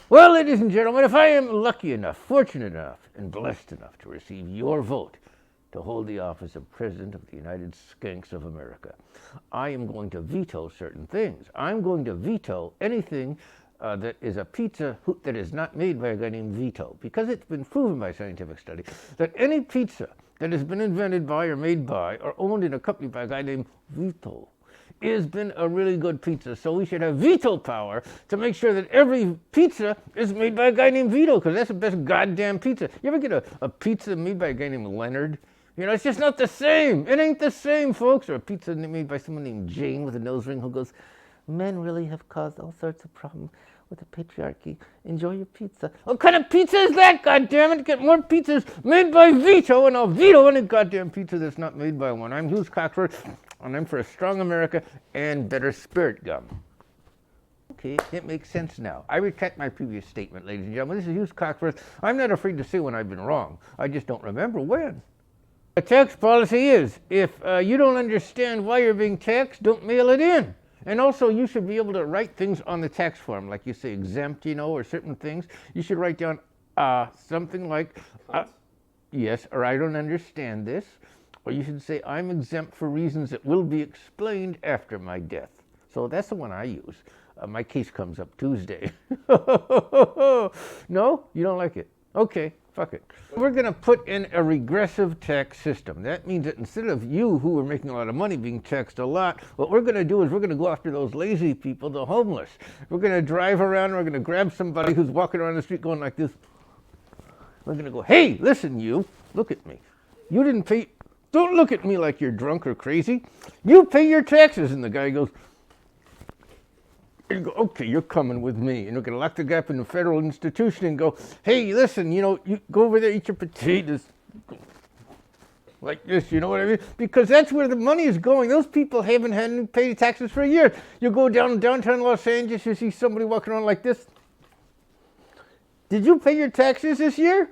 Well, ladies and gentlemen, if I am lucky enough, fortunate enough, and blessed enough to receive your vote to hold the office of President of the United Skanks of America, I am going to veto certain things. I'm going to veto anything that is a pizza that is not made by a guy named Vito, because it's been proven by scientific study that any pizza that has been invented by or made by or owned in a company by a guy named Vito has been a really good pizza. So we should have veto power to make sure that every pizza is made by a guy named Vito, because that's the best goddamn pizza. You ever get a pizza made by a guy named Leonard? You know, it's just not the same. It ain't the same, folks. Or a pizza made by someone named Jane with a nose ring who goes, men really have caused all sorts of problems with the patriarchy. Enjoy your pizza. What kind of pizza is that, goddammit? Get more pizzas made by Vito, and I'll veto any goddamn pizza that's not made by one. I'm Hughes Cockford, and I'm for a strong America and better spirit gum. Okay, it makes sense now. I retract my previous statement, ladies and gentlemen. This is Hughes Cockford. I'm not afraid to say when I've been wrong. I just don't remember when. The tax policy is, if you don't understand why you're being taxed, don't mail it in. And also, you should be able to write things on the tax form, like you say exempt, you know, or certain things. You should write down something like, yes, or I don't understand this. Or you should say, I'm exempt for reasons that will be explained after my death. So that's the one I use. My case comes up Tuesday. No? You don't like it? Okay, fuck it. We're going to put in a regressive tax system. That means that instead of you, who are making a lot of money, being taxed a lot, what we're going to do is we're going to go after those lazy people, the homeless. We're going to drive around, we're going to grab somebody who's walking around the street going like this. We're going to go, hey, listen, you, look at me. You didn't pay, don't look at me like you're drunk or crazy. You pay your taxes. And the guy goes, and go, okay, you're coming with me. And we're going to lock the guy up in a federal institution and go, hey, listen, you know, you go over there, eat your potatoes. Like this, you know what I mean? Because that's where the money is going. Those people haven't had to pay taxes for a year. You go downtown Los Angeles, you see somebody walking around like this. Did you pay your taxes this year?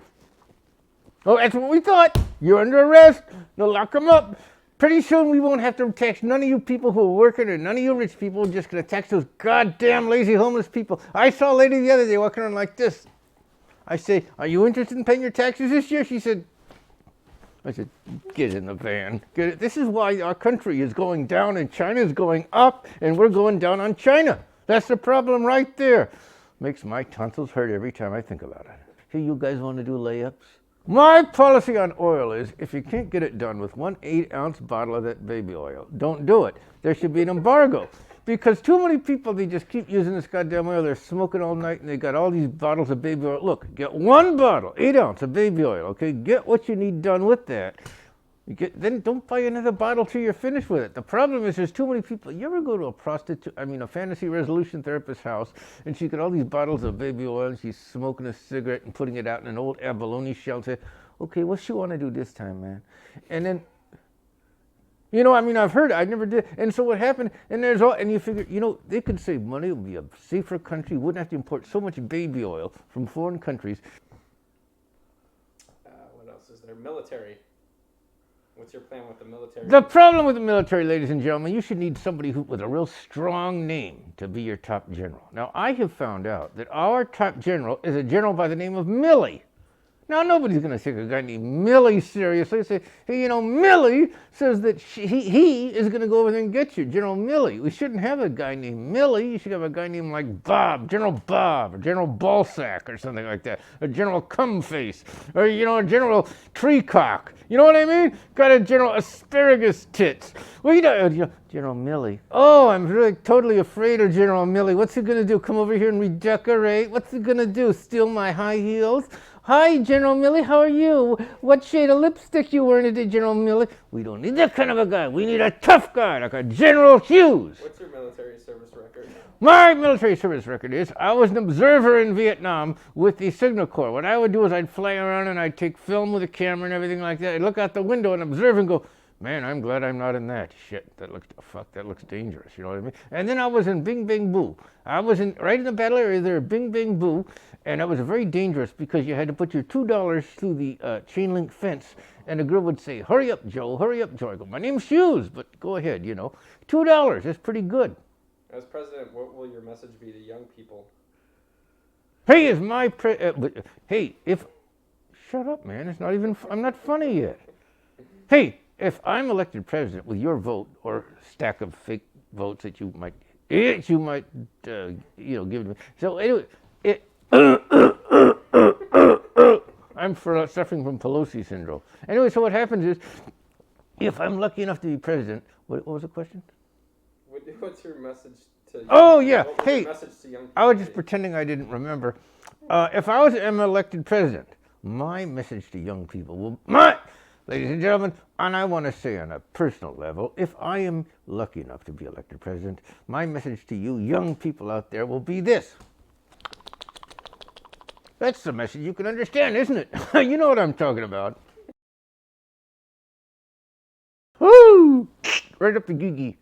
Oh, that's what we thought. You're under arrest. They'll lock them up. Pretty soon we won't have to tax none of you people who are working, or none of you rich people. We're just going to tax those goddamn lazy homeless people. I saw a lady the other day walking around like this. I say, are you interested in paying your taxes this year? She said, I said, get in the van. Get it. This is why our country is going down and China is going up, and we're going down on China. That's the problem right there. Makes my tonsils hurt every time I think about it. Hey, you guys want to do layups? My policy on oil is, if you can't get it done with 1 8-ounce bottle of that baby oil, don't do it. There should be an embargo. Because too many people, they just keep using this goddamn oil. They're smoking all night and they got all these bottles of baby oil. Look, get 1 bottle, 8 ounce of baby oil, okay? Get what you need done with that. Then don't buy another bottle till you're finished with it. The problem is there's too many people. You ever go to a fantasy resolution therapist's house, and she's got all these bottles of baby oil, and she's smoking a cigarette and putting it out in an old abalone shell and say, okay, what's she want to do this time, man? And then, you know, I mean, I've heard it, I never did. And so what happened, and you figure, you know, they could save money, it would be a safer country, wouldn't have to import so much baby oil from foreign countries. What else is there? Military. What's your plan with the military? The problem with the military, ladies and gentlemen, you should need somebody with a real strong name to be your top general. Now, I have found out that our top general is a general by the name of Milley. Now, nobody's going to take a guy named Milley seriously and say, hey, you know, Milley says that he is going to go over there and get you, General Milley. We shouldn't have a guy named Milley. You should have a guy named like Bob, General Bob, or General Ballsack, or something like that, or General Cumface, or, you know, General Treecock. You know what I mean? Got a General Asparagus Tits. Well, you know, General Milley. Oh, I'm really totally afraid of General Milley. What's he going to do? Come over here and redecorate? What's he going to do? Steal my high heels? Hi, General Milley, how are you? What shade of lipstick you wearing today, General Milley? We don't need that kind of a guy. We need a tough guy, like a General Hughes. What's your military service record? My military service record is, I was an observer in Vietnam with the Signal Corps. What I would do is I'd fly around and I'd take film with a camera and everything like that. I'd look out the window and observe and go, man, I'm glad I'm not in that. Shit, that looks dangerous, you know what I mean? And then I was in Bing Bing Boo. I was right in the battle area there, Bing Bing Boo, and that was very dangerous because you had to put your $2 through the chain link fence, and the girl would say, hurry up, Joe, hurry up, Joe. I go, my name's Hughes, but go ahead, you know. $2, that's pretty good. As president, what will your message be to young people? Hey, is my hey, if shut up, man. It's not even. I'm not funny yet. Hey, if I'm elected president with your vote or stack of fake votes that you might give to me. So anyway, I'm suffering from Pelosi syndrome. Anyway, so what happens is, if I'm lucky enough to be president, what was the question? What's your message to? Oh yeah, hey, your message to young people? I was just pretending I didn't remember. If I am elected president, my message to young people ladies and gentlemen, and I want to say on a personal level, if I am lucky enough to be elected president, my message to you young people out there will be this. That's the message you can understand, isn't it? You know what I'm talking about. Woo! Right up the gigi.